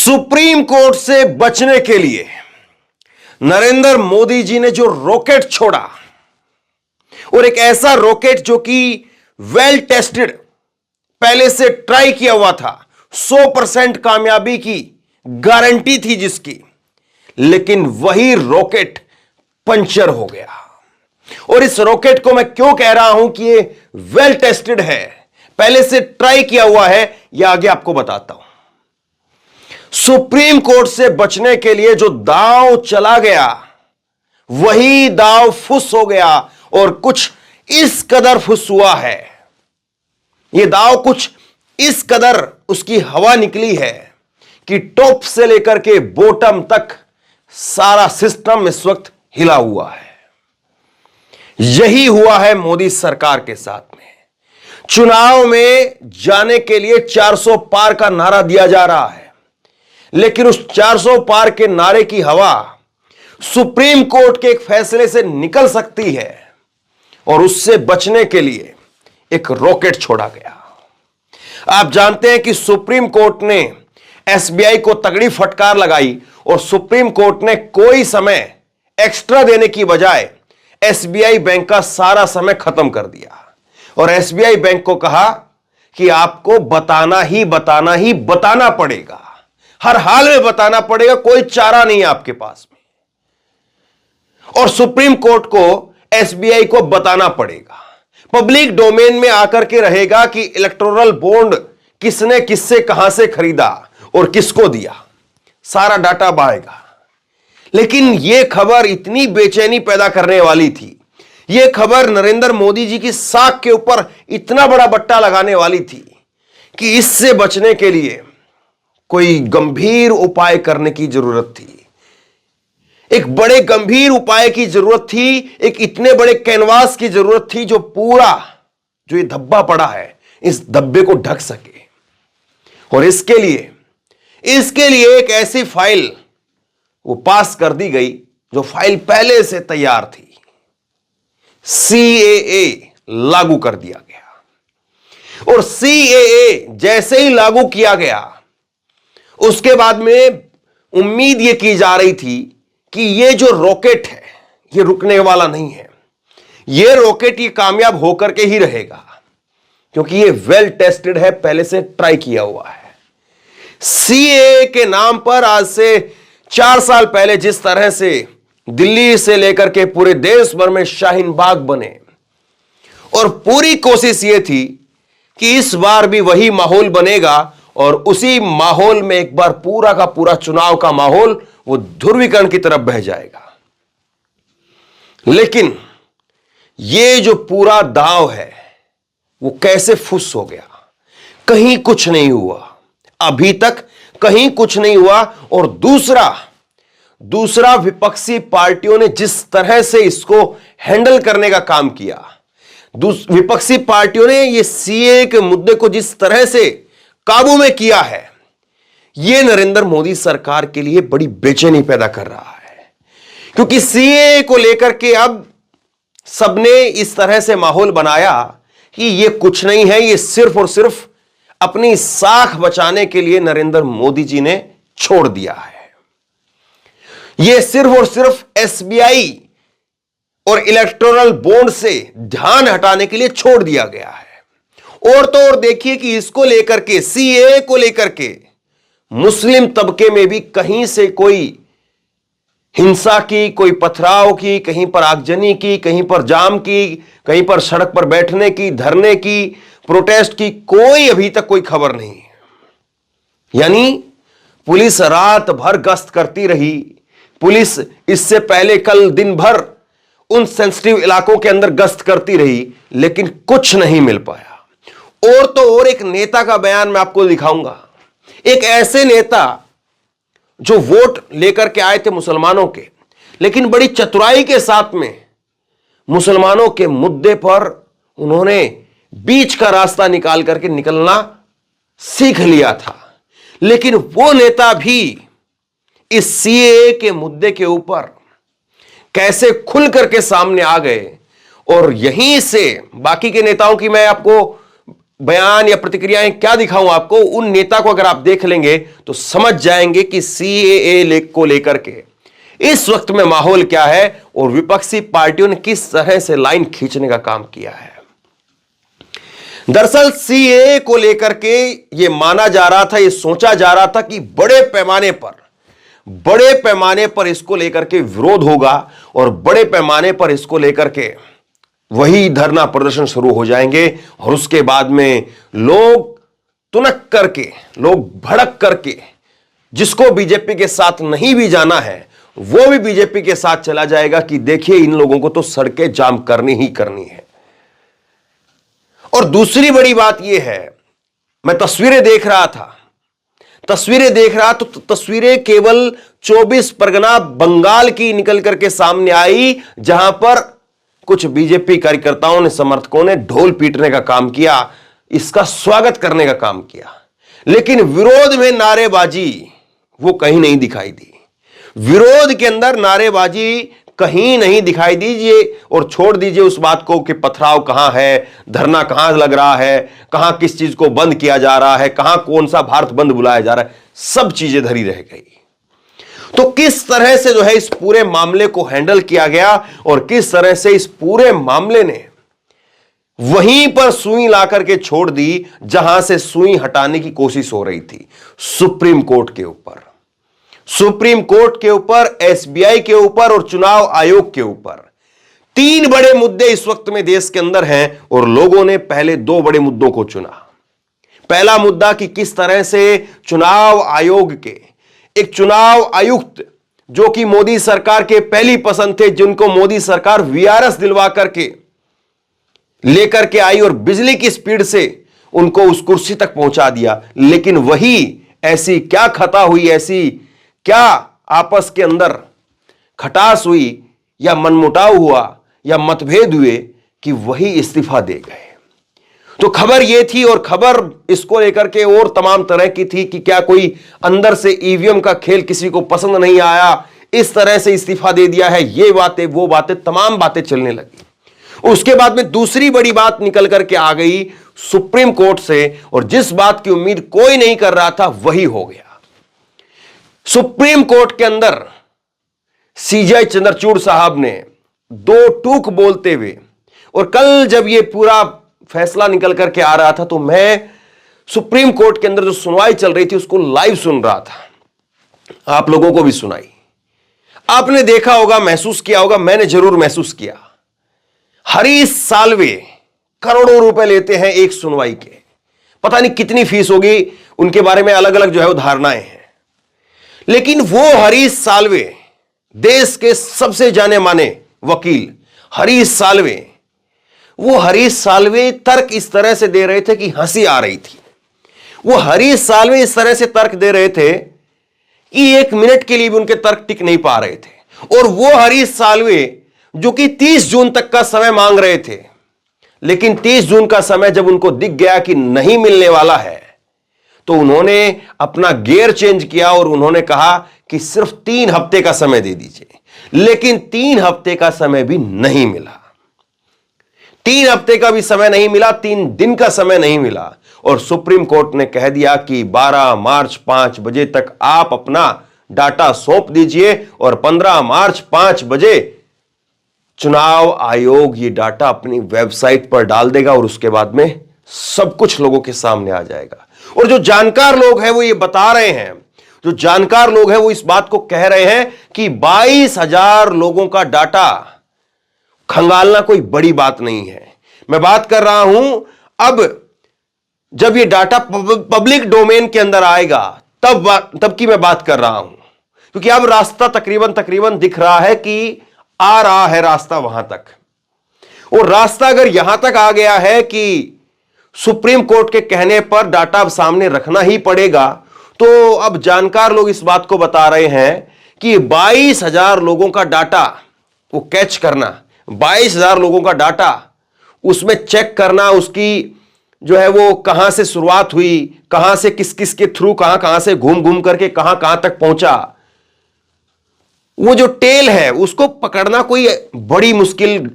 Supreme court से बचने के लिए नरेंद्र मोदी जी ने जो रॉकेट छोड़ा, और एक ऐसा रॉकेट जो कि वेल टेस्टेड, पहले से ट्राई किया हुआ था, 100% कामयाबी की गारंटी थी जिसकी, लेकिन वही रॉकेट पंचर हो गया। और इस रॉकेट को मैं क्यों कह रहा हूं कि ये वेल टेस्टेड है, पहले से ट्राई किया हुआ है, यह आगे आपको बताता हूं। सुप्रीम कोर्ट से बचने के लिए जो दांव चला गया, वही दांव फुस हो गया, और कुछ इस कदर फुस हुआ है, यह दांव कुछ इस कदर उसकी हवा निकली है कि टॉप से लेकर के बॉटम तक सारा सिस्टम इस वक्त हिला हुआ है। यही हुआ है मोदी सरकार के साथ में। चुनाव में जाने के लिए 400 पार का नारा दिया जा रहा है, लेकिन उस 400 पार के नारे की हवा सुप्रीम कोर्ट के एक फैसले से निकल सकती है, और उससे बचने के लिए एक रॉकेट छोड़ा गया। आप जानते हैं कि सुप्रीम कोर्ट ने एसबीआई को तगड़ी फटकार लगाई, और सुप्रीम कोर्ट ने कोई समय एक्स्ट्रा देने की बजाय एसबीआई बैंक का सारा समय खत्म कर दिया, और एसबीआई बैंक को कहा कि आपको बताना पड़ेगा, हर हाल में बताना पड़ेगा, कोई चारा नहीं है आपके पास में। और सुप्रीम कोर्ट को एसबीआई को बताना पड़ेगा, पब्लिक डोमेन में आकर के रहेगा कि इलेक्टोरल बॉन्ड किसने किससे कहां से खरीदा और किसको दिया, सारा डाटा आएगा। लेकिन यह खबर इतनी बेचैनी पैदा करने वाली थी, यह खबर नरेंद्र मोदी जी की साख के ऊपर इतना बड़ा बट्टा लगाने वाली थी कि इससे बचने के लिए कोई गंभीर उपाय करने की जरूरत थी, एक बड़े गंभीर उपाय की जरूरत थी, एक इतने बड़े कैनवास की जरूरत थी जो ये धब्बा पड़ा है, इस धब्बे को ढक सके। और इसके लिए एक ऐसी फाइल वो पास कर दी गई जो फाइल पहले से तैयार थी। सीएए लागू कर दिया गया, और सीएए जैसे ही लागू किया गया, उसके बाद में उम्मीद यह की जा रही थी कि यह जो रॉकेट है यह रुकने वाला नहीं है, यह रॉकेट ये कामयाब होकर के ही रहेगा, क्योंकि यह वेल टेस्टेड है, पहले से ट्राई किया हुआ है। सीएए के नाम पर आज से 4 साल पहले जिस तरह से दिल्ली से लेकर के पूरे देश भर में शाहीन बाग बने, और पूरी कोशिश यह थी कि इस बार भी वही माहौल बनेगा, और उसी माहौल में एक बार पूरा का पूरा चुनाव का माहौल वो ध्रुवीकरण की तरफ बह जाएगा। लेकिन ये जो पूरा दांव है वो कैसे फुस हो गया, कहीं कुछ नहीं हुआ, अभी तक कहीं कुछ नहीं हुआ। और दूसरा विपक्षी पार्टियों ने जिस तरह से इसको हैंडल करने का काम किया, विपक्षी पार्टियों ने ये सीए के मुद्दे को जिस तरह से काबू में किया है, यह नरेंद्र मोदी सरकार के लिए बड़ी बेचैनी पैदा कर रहा है, क्योंकि सीए को लेकर के अब सबने इस तरह से माहौल बनाया कि यह कुछ नहीं है, यह सिर्फ और सिर्फ अपनी साख बचाने के लिए नरेंद्र मोदी जी ने छोड़ दिया है। यह सिर्फ और सिर्फ एसबीआई और इलेक्टोरल बॉन्ड से ध्यान हटाने के लिए छोड़ दिया गया है। और तो और देखिए कि इसको लेकर के, सीए को लेकर के मुस्लिम तबके में भी कहीं से कोई हिंसा की, कोई पथराव की, कहीं पर आगजनी की, कहीं पर जाम की, कहीं पर सड़क पर बैठने की, धरने की, प्रोटेस्ट की, कोई अभी तक कोई खबर नहीं है। यानी पुलिस रात भर गश्त करती रही, पुलिस इससे पहले कल दिन भर उन सेंसिटिव इलाकों के अंदर गश्त करती रही, लेकिन कुछ नहीं मिल पाया। और तो और एक नेता का बयान मैं आपको दिखाऊंगा, एक ऐसे नेता जो वोट लेकर के आए थे मुसलमानों के, लेकिन बड़ी चतुराई के साथ में मुसलमानों के मुद्दे पर उन्होंने बीच का रास्ता निकाल करके निकलना सीख लिया था। लेकिन वो नेता भी इस सीएए के मुद्दे के ऊपर कैसे खुल करके सामने आ गए, और यहीं से बाकी के नेताओं की मैं आपको बयान या प्रतिक्रियाएं क्या दिखाऊं आपको, उन नेता को अगर आप देख लेंगे तो समझ जाएंगे कि सीएए को लेकर के इस वक्त में माहौल क्या है और विपक्षी पार्टियों ने किस तरह से लाइन खींचने का काम किया है। दरअसल सीएए को लेकर के यह माना जा रहा था, यह सोचा जा रहा था कि बड़े पैमाने पर इसको लेकर के विरोध होगा और बड़े पैमाने पर इसको लेकर के वही धरना प्रदर्शन शुरू हो जाएंगे और उसके बाद में लोग तुनक करके, लोग भड़क करके, जिसको बीजेपी के साथ नहीं भी जाना है वो भी बीजेपी के साथ चला जाएगा कि देखिए इन लोगों को तो सड़कें जाम करनी ही करनी है। और दूसरी बड़ी बात यह है, मैं तस्वीरें देख रहा तो तस्वीरें केवल 24 परगना बंगाल की निकल करके सामने आई, जहां पर कुछ बीजेपी कार्यकर्ताओं ने, समर्थकों ने ढोल पीटने का काम किया, इसका स्वागत करने का काम किया, लेकिन विरोध में नारेबाजी वो कहीं नहीं दिखाई दी। विरोध के अंदर नारेबाजी कहीं नहीं दिखाई दीजिए और छोड़ दीजिए उस बात को कि पथराव कहां है, धरना कहां लग रहा है, कहां किस चीज को बंद किया जा रहा है, कहां कौन सा भारत बंद बुलाया जा रहा है, सब चीजें धरी रह गई। तो किस तरह से जो है इस पूरे मामले को हैंडल किया गया और किस तरह से इस पूरे मामले ने वहीं पर सुई लाकर के छोड़ दी जहां से सुई हटाने की कोशिश हो रही थी, सुप्रीम कोर्ट के ऊपर। सुप्रीम कोर्ट के ऊपर, एसबीआई के ऊपर और चुनाव आयोग के ऊपर 3 बड़े मुद्दे इस वक्त में देश के अंदर हैं और लोगों ने पहले 2 बड़े मुद्दों को चुना। पहला मुद्दा कि किस तरह से चुनाव आयोग के एक चुनाव आयुक्त जो कि मोदी सरकार के पहली पसंद थे, जिनको मोदी सरकार वीआरएस दिलवा करके लेकर के आई और बिजली की स्पीड से उनको उस कुर्सी तक पहुंचा दिया, लेकिन वही ऐसी क्या खता हुई, ऐसी क्या आपस के अंदर खटास हुई या मनमुटाव हुआ या मतभेद हुए कि वही इस्तीफा दे गए। तो खबर यह थी और खबर इसको लेकर के और तमाम तरह की थी कि क्या कोई अंदर से ईवीएम का खेल किसी को पसंद नहीं आया, इस तरह से इस्तीफा दे दिया है, ये बातें वो बातें तमाम बातें चलने लगी। उसके बाद में दूसरी बड़ी बात निकल करके आ गई सुप्रीम कोर्ट से और जिस बात की उम्मीद कोई नहीं कर रहा था वही हो गया। सुप्रीम कोर्ट के अंदर सीजे चंद्रचूड़ साहब ने 2 टूक बोलते हुए, और कल जब यह पूरा फैसला निकल करके आ रहा था तो मैं सुप्रीम कोर्ट के अंदर जो सुनवाई चल रही थी उसको लाइव सुन रहा था, आप लोगों को भी सुनाई। आपने देखा होगा, महसूस किया होगा, मैंने जरूर महसूस किया। हरीश साल्वे करोड़ों रुपए लेते हैं एक सुनवाई के, पता नहीं कितनी फीस होगी, उनके बारे में अलग अलग जो है वो धारणाएं हैं, लेकिन वो हरीश साल्वे, देश के सबसे जाने माने वकील हरीश साल्वे, वो हरीश साल्वे तर्क इस तरह से दे रहे थे कि हंसी आ रही थी। वो हरीश साल्वे इस तरह से तर्क दे रहे थे कि 1 मिनट के लिए भी उनके तर्क टिक नहीं पा रहे थे। और वो हरीश साल्वे जो कि 30 जून तक का समय मांग रहे थे, लेकिन 30 जून का समय जब उनको दिख गया कि नहीं मिलने वाला है तो उन्होंने अपना गियर चेंज किया और उन्होंने कहा कि सिर्फ 3 हफ्ते का समय दे दीजिए। लेकिन 3 हफ्ते का समय भी नहीं मिला, 3 हफ्ते का भी समय नहीं मिला, 3 दिन का समय नहीं मिला और सुप्रीम कोर्ट ने कह दिया कि 12 मार्च 5 बजे तक आप अपना डाटा सौंप दीजिए और 15 मार्च 5 बजे चुनाव आयोग ये डाटा अपनी वेबसाइट पर डाल देगा और उसके बाद में सब कुछ लोगों के सामने आ जाएगा। और जो जानकार लोग हैं वो ये बता रहे हैं, जो जानकार लोग हैं वो इस बात को कह रहे हैं कि 22,000 लोगों का डाटा खंगालना कोई बड़ी बात नहीं है। मैं बात कर रहा हूं अब जब ये डाटा पब्लिक डोमेन के अंदर आएगा तब की मैं बात कर रहा हूं, क्योंकि अब रास्ता तकरीबन दिख रहा है कि आ रहा है रास्ता वहां तक। और रास्ता अगर यहां तक आ गया है कि सुप्रीम कोर्ट के कहने पर डाटा अब सामने रखना ही पड़ेगा, तो अब जानकार लोग इस बात को बता रहे हैं कि 22,000 लोगों का डाटा वो कैच करना, 22,000 लोगों का डाटा उसमें चेक करना, उसकी जो है वो कहां से शुरुआत हुई, कहां से किस किस के थ्रू कहां से घूम करके कहां तक पहुंचा, वो जो टेल है उसको पकड़ना कोई बड़ी मुश्किल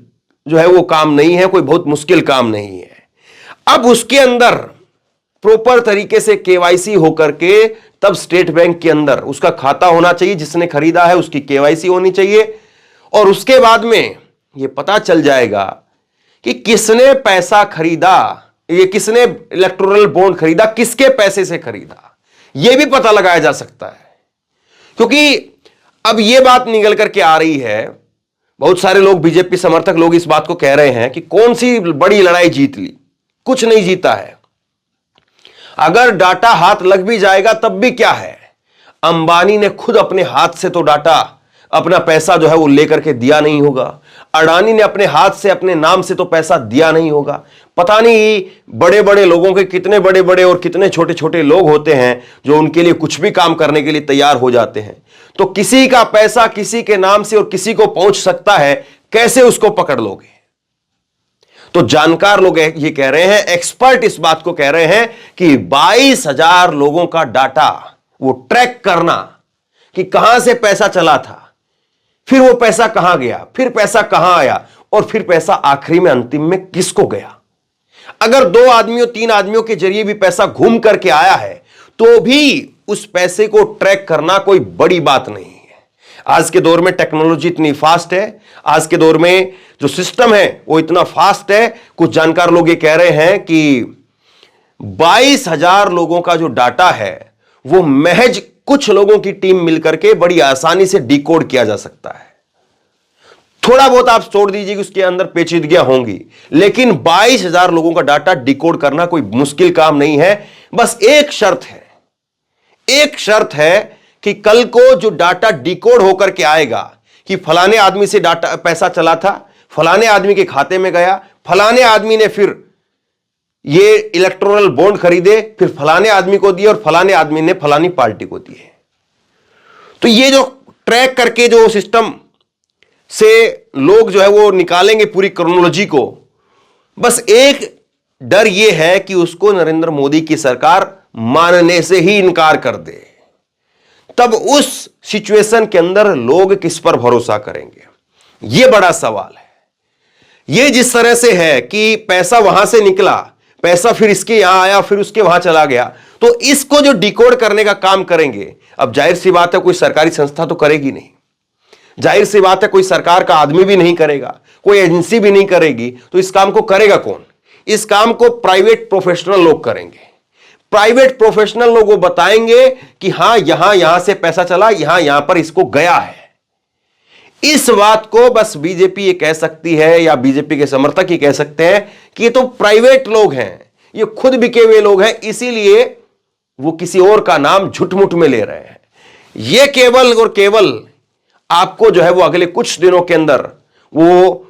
जो है वो काम नहीं है, कोई बहुत मुश्किल काम नहीं है। अब उसके अंदर प्रॉपर तरीके से केवाईसी होकर के तब स्टेट बैंक के अंदर उसका खाता होना चाहिए, जिसने खरीदा है उसकी केवाईसी होनी चाहिए, और उसके बाद में यह पता चल जाएगा कि किसने पैसा खरीदा, ये किसने इलेक्टोरल बॉन्ड खरीदा, किसके पैसे से खरीदा, यह भी पता लगाया जा सकता है। क्योंकि अब यह बात निकल करके आ रही है, बहुत सारे लोग, बीजेपी समर्थक लोग इस बात को कह रहे हैं कि कौन सी बड़ी लड़ाई जीत ली, कुछ नहीं जीता है। अगर डाटा हाथ लग भी जाएगा तब भी क्या है, अंबानी ने खुद अपने हाथ से तो डाटा, अपना पैसा जो है वो लेकर के दिया नहीं होगा, अडानी ने अपने हाथ से अपने नाम से तो पैसा दिया नहीं होगा। पता नहीं बड़े बड़े लोगों के कितने बड़े बड़े और कितने छोटे छोटे लोग होते हैं जो उनके लिए कुछ भी काम करने के लिए तैयार हो जाते हैं। तो किसी का पैसा किसी के नाम से और किसी को पहुंच सकता है, कैसे उसको पकड़ लोगे? तो जानकार लोग ये कह रहे हैं, एक्सपर्ट इस बात को कह रहे हैं कि 22,000 लोगों का डाटा वो ट्रैक करना कि कहां से पैसा चला था, फिर वो पैसा कहां गया, फिर पैसा कहां आया, और फिर पैसा आखिरी में अंतिम में किसको गया। अगर 2 आदमियों 3 आदमियों के जरिए भी पैसा घूम करके आया है तो भी उस पैसे को ट्रैक करना कोई बड़ी बात नहीं है। आज के दौर में टेक्नोलॉजी इतनी फास्ट है, आज के दौर में जो सिस्टम है वो इतना फास्ट है। कुछ जानकार लोग ये कह रहे हैं कि 22,000 लोगों का जो डाटा है वो महज कुछ लोगों की टीम मिलकर के बड़ी आसानी से डिकोड किया जा सकता है। थोड़ा बहुत आप छोड़ दीजिए कि उसके अंदर पेचीदगियां होंगी, लेकिन 22,000 लोगों का डाटा डिकोड करना कोई मुश्किल काम नहीं है। बस एक शर्त है, एक शर्त है कि कल को जो डाटा डिकोड होकर के आएगा कि फलाने आदमी से डाटा पैसा चला था, फलाने आदमी के खाते में गया, फलाने आदमी ने फिर ये इलेक्टोरल बॉन्ड खरीदे, फिर फलाने आदमी को दिए और फलाने आदमी ने फलानी पार्टी को दिए। तो ये जो ट्रैक करके जो सिस्टम से लोग जो है वो निकालेंगे पूरी क्रोनोलॉजी को, बस एक डर ये है कि उसको नरेंद्र मोदी की सरकार मानने से ही इनकार कर दे। तब उस सिचुएशन के अंदर लोग किस पर भरोसा करेंगे, यह बड़ा सवाल है। यह जिस तरह से है कि पैसा वहां से निकला, पैसा फिर इसके यहां आया, फिर उसके वहां चला गया, तो इसको जो डिकोड करने का काम करेंगे, अब जाहिर सी बात है कोई सरकारी संस्था तो करेगी नहीं, जाहिर सी बात है कोई सरकार का आदमी भी नहीं करेगा, कोई एजेंसी भी नहीं करेगी। तो इस काम को करेगा कौन? इस काम को प्राइवेट प्रोफेशनल लोग करेंगे। प्राइवेट प्रोफेशनल लोग वो बताएंगे कि हां यहां से पैसा चला, यहां पर इसको गया है। इस बात को बस बीजेपी ये कह सकती है, या बीजेपी के समर्थक ये कह सकते हैं कि ये तो प्राइवेट लोग हैं, ये खुद बिके हुए लोग हैं, इसीलिए वो किसी और का नाम झुठमुठ में ले रहे हैं। ये केवल और केवल आपको जो है वो अगले कुछ दिनों के अंदर वो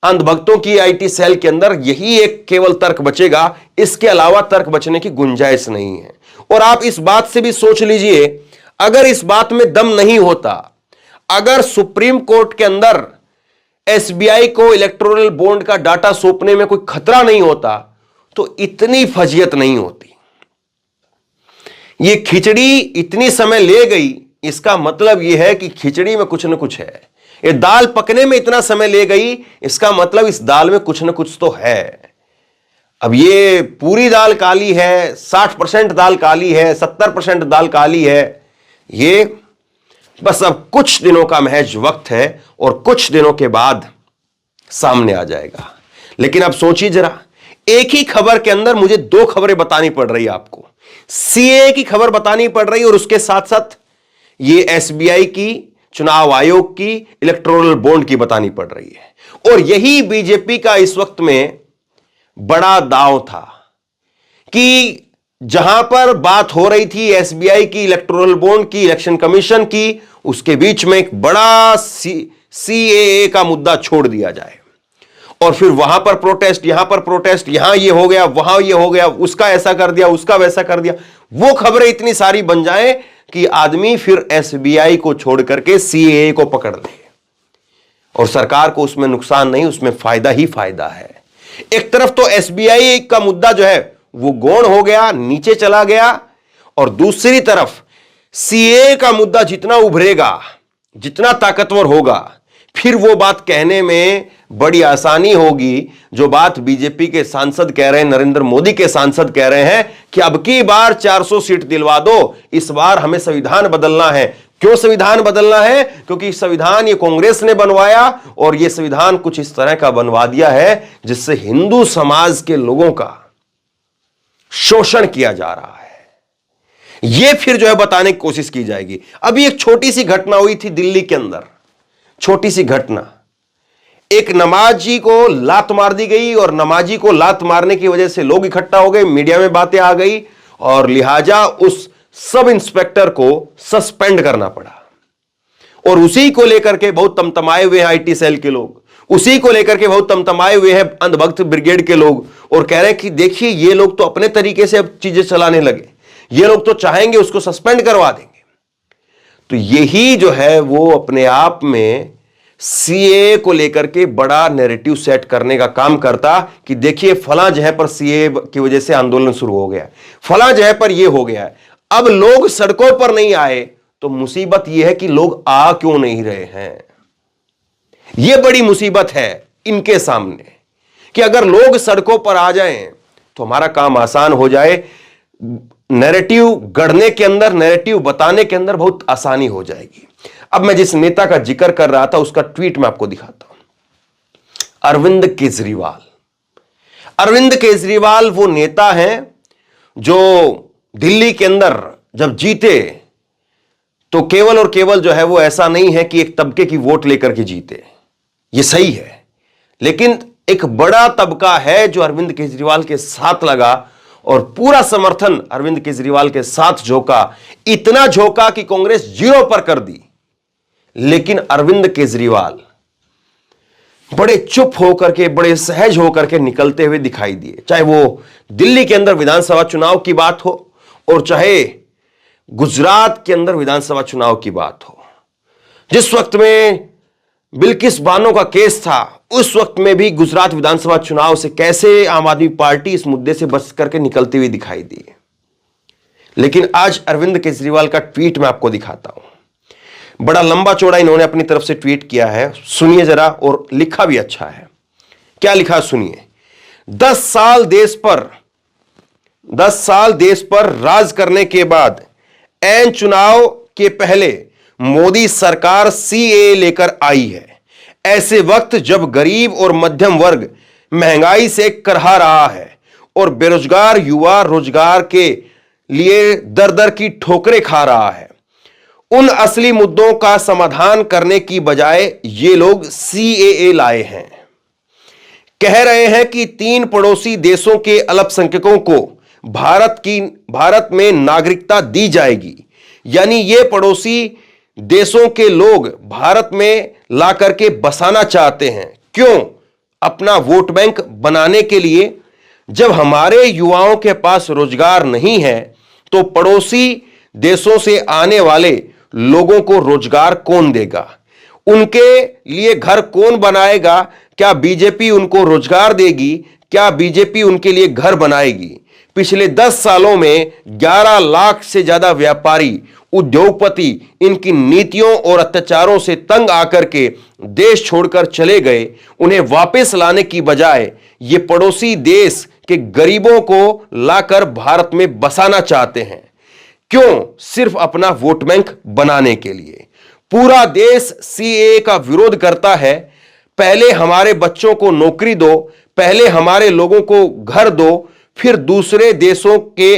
अंधभक्तों की आईटी सेल के अंदर यही एक केवल तर्क बचेगा, इसके अलावा तर्क बचने की गुंजाइश नहीं है। और आप इस बात से भी सोच लीजिए, अगर इस बात में दम नहीं होता, अगर सुप्रीम कोर्ट के अंदर एसबीआई को इलेक्टोरल बॉन्ड का डाटा सौंपने में कोई खतरा नहीं होता, तो इतनी फजीयत नहीं होती। ये खिचड़ी इतनी समय ले गई, इसका मतलब यह है कि खिचड़ी में कुछ न कुछ है। ये दाल पकने में इतना समय ले गई, इसका मतलब इस दाल में कुछ न कुछ तो है। अब ये पूरी दाल काली है, 60% दाल काली है, 70% दाल काली है, ये बस अब कुछ दिनों का महज वक्त है और कुछ दिनों के बाद सामने आ जाएगा। लेकिन अब सोचिए जरा, एक ही खबर के अंदर मुझे 2 खबरें बतानी पड़ रही है आपको। सीए की खबर बतानी पड़ रही है और उसके साथ साथ ये एसबीआई की, चुनाव आयोग की, इलेक्टोरल बॉन्ड की बतानी पड़ रही है। और यही बीजेपी का इस वक्त में बड़ा दांव था कि जहां पर बात हो रही थी एसबीआई की, इलेक्टोरल बॉन्ड की, इलेक्शन कमीशन की, उसके बीच में एक बड़ा सीएए का मुद्दा छोड़ दिया जाए। और फिर वहां पर प्रोटेस्ट, यहां पर प्रोटेस्ट, यहां ये हो गया, वहां ये हो गया, उसका ऐसा कर दिया, उसका वैसा कर दिया, वो खबरें इतनी सारी बन जाएं कि आदमी फिर एसबीआई को छोड़ करके सीएए को पकड़ ले। और सरकार को उसमें नुकसान नहीं, उसमें फायदा ही फायदा है। एक तरफ तो एसबीआई का मुद्दा जो है वो गौण हो गया, नीचे चला गया, और दूसरी तरफ सीएए का मुद्दा जितना उभरेगा, जितना ताकतवर होगा, फिर वो बात कहने में बड़ी आसानी होगी। जो बात बीजेपी के सांसद कह रहे हैं, नरेंद्र मोदी के सांसद कह रहे हैं कि अब की बार 400 सीट दिलवा दो, इस बार हमें संविधान बदलना है। क्यों संविधान बदलना है? क्योंकि संविधान ये कांग्रेस ने बनवाया और ये संविधान कुछ इस तरह का बनवा दिया है जिससे हिंदू समाज के लोगों का शोषण किया जा रहा है। यह फिर जो है बताने की कोशिश की जाएगी। अभी एक छोटी सी घटना हुई थी दिल्ली के अंदर, छोटी सी घटना। एक नमाजी को लात मार दी गई और नमाजी को लात मारने की वजह से लोग इकट्ठा हो गए, मीडिया में बातें आ गई और लिहाजा उस सब इंस्पेक्टर को सस्पेंड करना पड़ा। और उसी को लेकर के बहुत तमतमाए हुए हैं आईटी सेल के लोग, उसी को लेकर के बहुत तमतमाए हुए हैं अंधभक्त ब्रिगेड के लोग और कह रहे हैं कि देखिए ये लोग तो अपने तरीके से अब चीजें चलाने लगे, ये लोग तो चाहेंगे उसको सस्पेंड करवा देंगे। तो यही जो है वो अपने आप में सीए को लेकर के बड़ा नैरेटिव सेट करने का काम करता कि देखिए फलां जगह पर सीए की वजह से आंदोलन शुरू हो गया, फलां जगह पर यह हो गया है। अब लोग सड़कों पर नहीं आए तो मुसीबत यह है कि लोग आ क्यों नहीं रहे हैं। यह बड़ी मुसीबत है इनके सामने कि अगर लोग सड़कों पर आ जाएं तो हमारा काम आसान हो जाए। नैरेटिव गढ़ने के अंदर, नैरेटिव बताने के अंदर बहुत आसानी हो जाएगी। अब मैं जिस नेता का जिक्र कर रहा था उसका ट्वीट मैं आपको दिखाता हूं। अरविंद केजरीवाल। अरविंद केजरीवाल वो नेता हैं जो दिल्ली के अंदर जब जीते तो केवल और केवल जो है वो ऐसा नहीं है कि एक तबके की वोट लेकर के जीते, ये सही है, लेकिन एक बड़ा तबका है जो अरविंद केजरीवाल के साथ लगा और पूरा समर्थन अरविंद केजरीवाल के साथ झोंका। इतना झोंका कि कांग्रेस 0 पर कर दी। लेकिन अरविंद केजरीवाल बड़े चुप होकर के, बड़े सहज होकर के निकलते हुए दिखाई दिए। चाहे वो दिल्ली के अंदर विधानसभा चुनाव की बात हो और चाहे गुजरात के अंदर विधानसभा चुनाव की बात हो। जिस वक्त में बिल्किस बानो का केस था उस वक्त में भी गुजरात विधानसभा चुनाव से कैसे आम आदमी पार्टी इस मुद्दे से बच करके निकलती हुई दिखाई दी। लेकिन आज अरविंद केजरीवाल का ट्वीट मैं आपको दिखाता हूं। बड़ा लंबा चौड़ा इन्होंने अपनी तरफ से ट्वीट किया है, सुनिए जरा, और लिखा भी अच्छा है। क्या लिखा सुनिए। 10 साल देश पर राज करने के बाद ऐन चुनाव के पहले मोदी सरकार सीएए लेकर आई है। ऐसे वक्त जब गरीब और मध्यम वर्ग महंगाई से करहा रहा है और बेरोजगार युवा रोजगार के लिए दर दर की ठोकरें खा रहा है, उन असली मुद्दों का समाधान करने की बजाय ये लोग सीएए लाए हैं। कह रहे हैं कि 3 पड़ोसी देशों के अल्पसंख्यकों को भारत में नागरिकता दी जाएगी, यानी ये पड़ोसी देशों के लोग भारत में ला करके बसाना चाहते हैं। क्यों? अपना वोट बैंक बनाने के लिए। जब हमारे युवाओं के पास रोजगार नहीं है तो पड़ोसी देशों से आने वाले लोगों को रोजगार कौन देगा? उनके लिए घर कौन बनाएगा? क्या बीजेपी उनको रोजगार देगी? क्या बीजेपी उनके लिए घर बनाएगी? पिछले 10 सालों में 11 लाख से ज्यादा व्यापारी, उद्योगपति इनकी नीतियों और अत्याचारों से तंग आकर के देश छोड़कर चले गए। उन्हें वापस लाने की बजाय ये पड़ोसी देश के गरीबों को लाकर भारत में बसाना चाहते हैं। क्यों? सिर्फ अपना वोट बैंक बनाने के लिए। पूरा देश सीएए का विरोध करता है। पहले हमारे बच्चों को नौकरी दो, पहले हमारे लोगों को घर दो, फिर दूसरे देशों के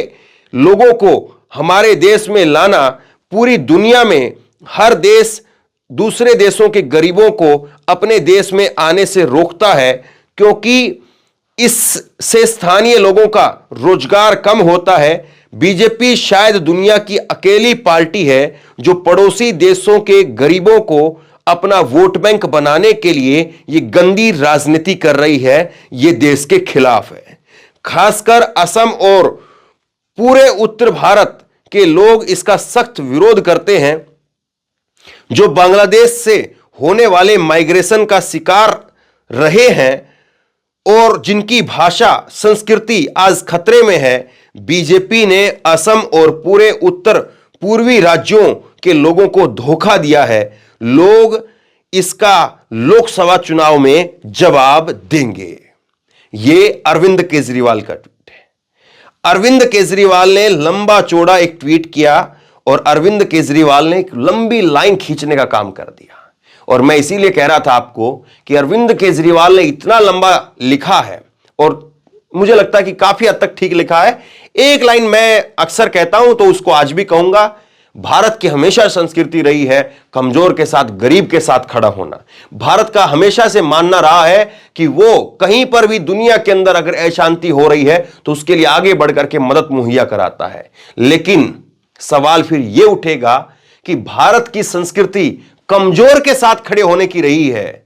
लोगों को हमारे देश में लाना। पूरी दुनिया में हर देश दूसरे देशों के गरीबों को अपने देश में आने से रोकता है क्योंकि इससे स्थानीय लोगों का रोजगार कम होता है। बीजेपी शायद दुनिया की अकेली पार्टी है जो पड़ोसी देशों के गरीबों को अपना वोट बैंक बनाने के लिए ये गंदी राजनीति कर रही है। ये देश के खिलाफ है। खासकर असम और पूरे उत्तर भारत के लोग इसका सख्त विरोध करते हैं। जो बांग्लादेश से होने वाले माइग्रेशन का शिकार रहे हैं और जिनकी भाषा संस्कृति आज खतरे में है, बीजेपी ने असम और पूरे उत्तर पूर्वी राज्यों के लोगों को धोखा दिया है। लोग इसका लोकसभा चुनाव में जवाब देंगे। यह अरविंद केजरीवाल का ट्वीट है। अरविंद केजरीवाल ने लंबा चौड़ा एक ट्वीट किया और अरविंद केजरीवाल ने एक लंबी लाइन खींचने का काम कर दिया। और मैं इसीलिए कह रहा था आपको कि अरविंद केजरीवाल ने इतना लंबा लिखा है और मुझे लगता है कि काफी हद तक ठीक लिखा है। एक लाइन मैं अक्सर कहता हूं तो उसको आज भी कहूंगा, भारत की हमेशा संस्कृति रही है कमजोर के साथ, गरीब के साथ खड़ा होना। भारत का हमेशा से मानना रहा है कि वो कहीं पर भी दुनिया के अंदर अगर अशांति हो रही है तो उसके लिए आगे बढ़कर के मदद मुहैया कराता है। लेकिन सवाल फिर यह उठेगा कि भारत की संस्कृति कमजोर के साथ खड़े होने की रही है,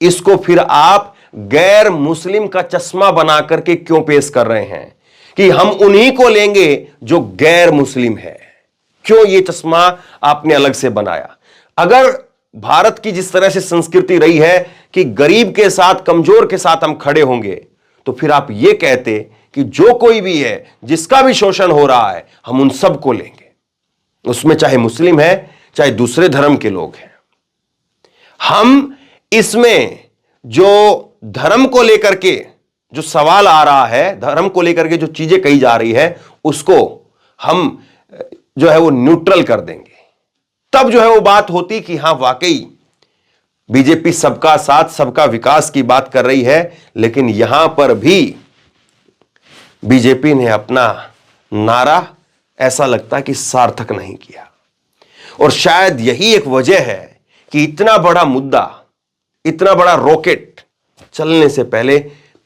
इसको फिर आप गैर मुस्लिम का चश्मा बना करके क्यों पेश कर रहे हैं कि हम उन्हीं को लेंगे जो गैर मुस्लिम है? क्यों ये चश्मा आपने अलग से बनाया? अगर भारत की जिस तरह से संस्कृति रही है कि गरीब के साथ, कमजोर के साथ हम खड़े होंगे, तो फिर आप ये कहते कि जो कोई भी है, जिसका भी शोषण हो रहा है, हम उन सबको लेंगे, उसमें चाहे मुस्लिम है चाहे दूसरे धर्म के लोग हैं। हम इसमें जो धर्म को लेकर के जो सवाल आ रहा है, धर्म को लेकर के जो चीजें कही जा रही है, उसको हम जो है वो न्यूट्रल कर देंगे। तब जो है वो बात होती कि हां वाकई बीजेपी सबका साथ, सबका विकास की बात कर रही है। लेकिन यहां पर भी बीजेपी ने अपना नारा ऐसा लगता है कि सार्थक नहीं किया। और शायद यही एक वजह है कि इतना बड़ा मुद्दा, इतना बड़ा रॉकेट चलने से पहले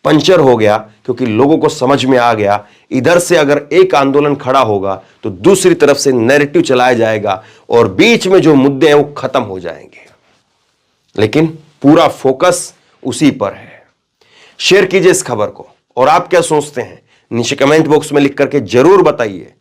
पंचर हो गया, क्योंकि लोगों को समझ में आ गया इधर से अगर एक आंदोलन खड़ा होगा तो दूसरी तरफ से नैरेटिव चलाया जाएगा और बीच में जो मुद्दे हैं वो खत्म हो जाएंगे। लेकिन पूरा फोकस उसी पर है। शेयर कीजिए इस खबर को और आप क्या सोचते हैं नीचे कमेंट बॉक्स में लिख करके जरूर बताइए।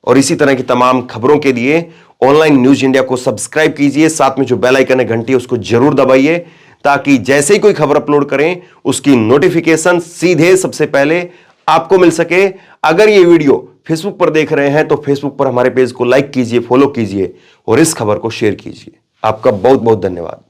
और इसी तरह की तमाम खबरों के लिए ऑनलाइन न्यूज इंडिया को सब्सक्राइब कीजिए, साथ में जो बेल आइकन है घंटी उसको जरूर दबाइए, ताकि जैसे ही कोई खबर अपलोड करें उसकी नोटिफिकेशन सीधे सबसे पहले आपको मिल सके। अगर ये वीडियो फेसबुक पर देख रहे हैं तो फेसबुक पर हमारे पेज को लाइक कीजिए, फॉलो कीजिए और इस खबर को शेयर कीजिए। आपका बहुत बहुत धन्यवाद।